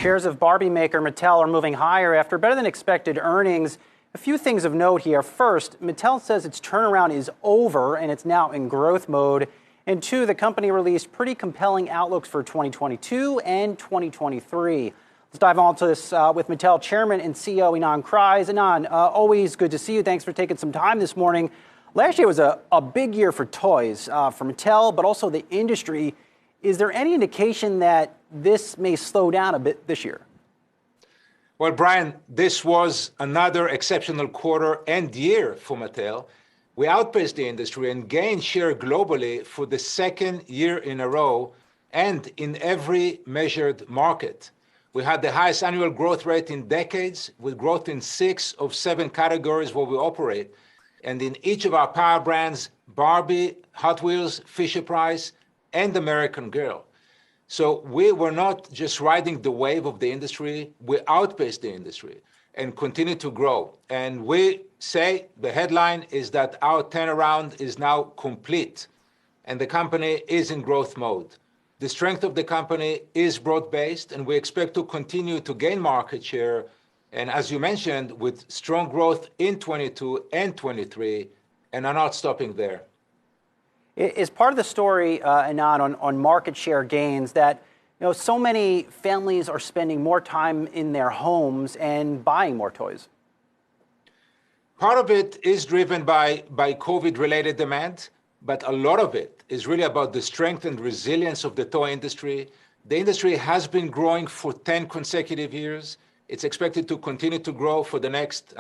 Shares of Barbie maker Mattel are moving higher after better than expected earnings. A few things of note here. First, Mattel says its turnaround is over and it's now in growth mode. And two, the company released pretty compelling outlooks for 2022 and 2023. Let's dive on to this with Mattel Chairman and CEO Ynon Kreiz. Ynon, always good to see you. Thanks for taking some time this morning. Last year was a big year for toys for Mattel, but also the industry. Is there any indication that this may slow down a bit this year? Well, Brian, this was another exceptional quarter and year for Mattel. We outpaced the industry and gained share globally for the second year in a row and in every measured market. We had the highest annual growth rate in decades, with growth in 6 of 7 categories where we operate. And in each of our power brands, Barbie, Hot Wheels, Fisher-Price, and American Girl. So we were not just riding the wave of the industry, we outpaced the industry and continue to grow. And we say the headline is that our turnaround is now complete and the company is in growth mode. The strength of the company is broad-based and we expect to continue to gain market share. And as you mentioned, with strong growth in 22 and 23, and are not stopping there. Is part of the story, Ynon, on market share gains that so many families are spending more time in their homes and buying more toys? Part of it is driven by COVID-related demand, but a lot of it is really about the strength and resilience of the toy industry. The industry has been growing for 10 consecutive years. It's expected to continue to grow for the next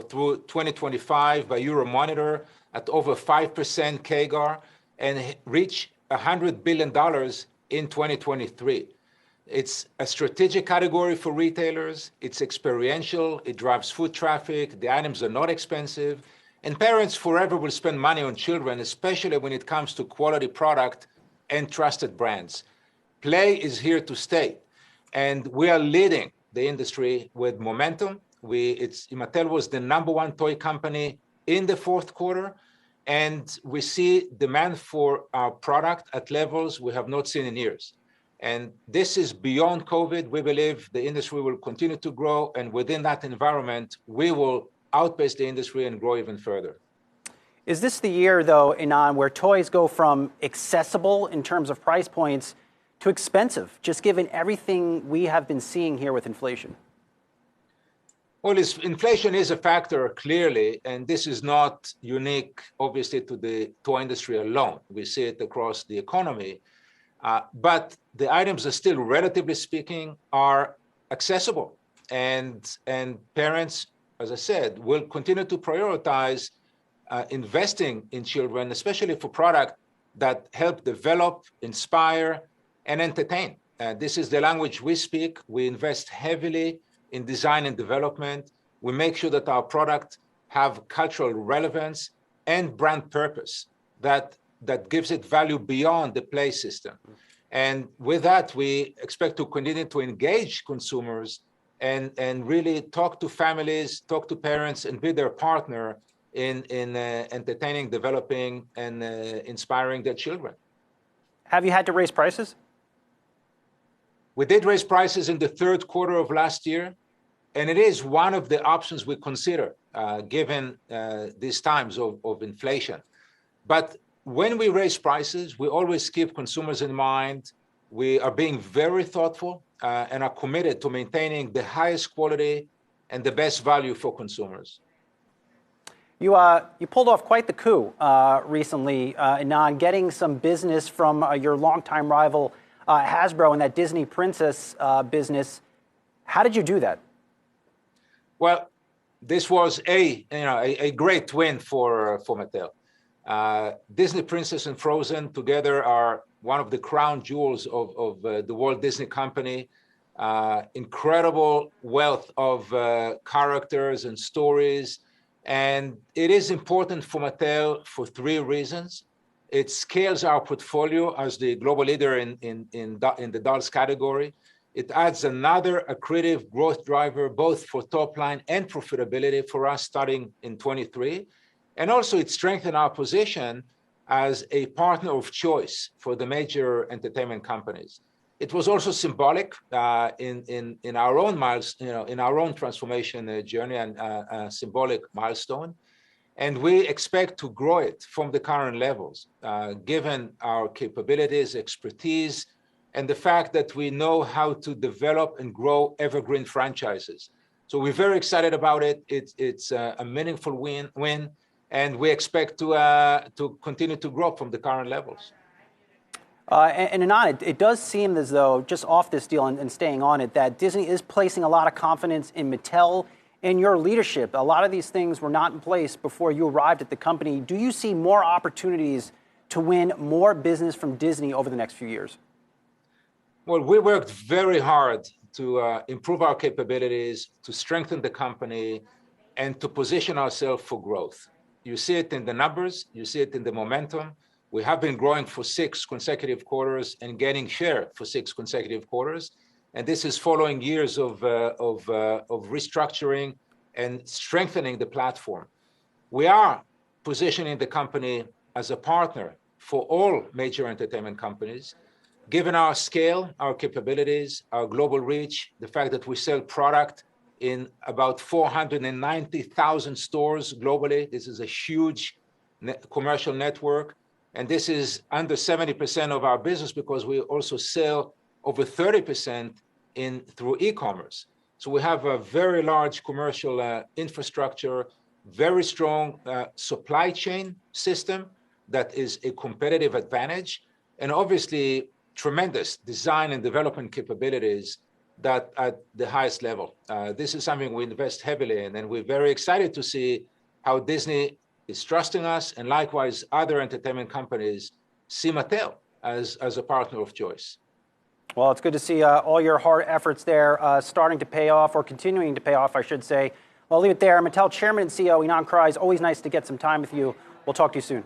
through 2025 by Euromonitor at over 5% CAGR and reach $100 billion in 2023. It's a strategic category for retailers. It's experiential. It drives foot traffic. The items are not expensive. And parents forever will spend money on children, especially when it comes to quality product and trusted brands. Play is here to stay. And we are leading the industry with momentum. Mattel was the #1 toy company in the fourth quarter. And we see demand for our product at levels we have not seen in years. And this is beyond COVID. We believe the industry will continue to grow. And within that environment, we will outpace the industry and grow even further. Is this the year, though, Ynon, where toys go from accessible in terms of price points to expensive, just given everything we have been seeing here with inflation? Well, inflation is a factor, clearly, and this is not unique, obviously, to the toy industry alone. We see it across the economy. But the items are still, relatively speaking, are accessible. And parents, as I said, will continue to prioritize investing in children, especially for product that help develop, inspire, and entertain. This is the language we speak. We invest heavily in design and development. We make sure that our product have cultural relevance and brand purpose that gives it value beyond the play system. And with that, we expect to continue to engage consumers and really talk to families, talk to parents, and be their partner in entertaining, developing, and inspiring their children. Have you had to raise prices? We did raise prices in the third quarter of last year. And it is one of the options we consider, given these times of inflation. But when we raise prices, we always keep consumers in mind. We are being very thoughtful and are committed to maintaining the highest quality and the best value for consumers. You pulled off quite the coup recently, Ynon, getting some business from your longtime rival, Hasbro, in that Disney Princess business. How did you do that? Well, this was a great win for Mattel. Disney Princess and Frozen together are one of the crown jewels of the Walt Disney Company. Incredible wealth of characters and stories. And it is important for Mattel for 3 reasons. It scales our portfolio as the global leader in the dolls category. It adds another accretive growth driver, both for top line and profitability for us starting in 23. And also it strengthened our position as a partner of choice for the major entertainment companies. It was also symbolic in our own in our own transformation journey, and a symbolic milestone. And we expect to grow it from the current levels, given our capabilities, expertise, and the fact that we know how to develop and grow evergreen franchises. So we're very excited about it. It's a meaningful win, and we expect to continue to grow from the current levels. And Ynon, it does seem as though, just off this deal and staying on it, that Disney is placing a lot of confidence in Mattel and your leadership. A lot of these things were not in place before you arrived at the company. Do you see more opportunities to win more business from Disney over the next few years? Well, we worked very hard to improve our capabilities, to strengthen the company, and to position ourselves for growth. You see it in the numbers, you see it in the momentum. We have been growing for 6 consecutive quarters and gaining share for 6 consecutive quarters. And this is following years of restructuring and strengthening the platform. We are positioning the company as a partner for all major entertainment companies, given our scale, our capabilities, our global reach, the fact that we sell product in about 490,000 stores globally. This is a huge commercial network. And this is under 70% of our business because we also sell over 30% through e-commerce. So we have a very large commercial infrastructure, very strong supply chain system that is a competitive advantage, and obviously tremendous design and development capabilities that at the highest level. This is something we invest heavily in, and we're very excited to see how Disney is trusting us, and likewise other entertainment companies see Mattel as a partner of choice. Well, it's good to see all your hard efforts there starting to pay off, or continuing to pay off, I should say. Well, I'll leave it there. Mattel Chairman and CEO Ynon Kreiz, always nice to get some time with you. We'll talk to you soon.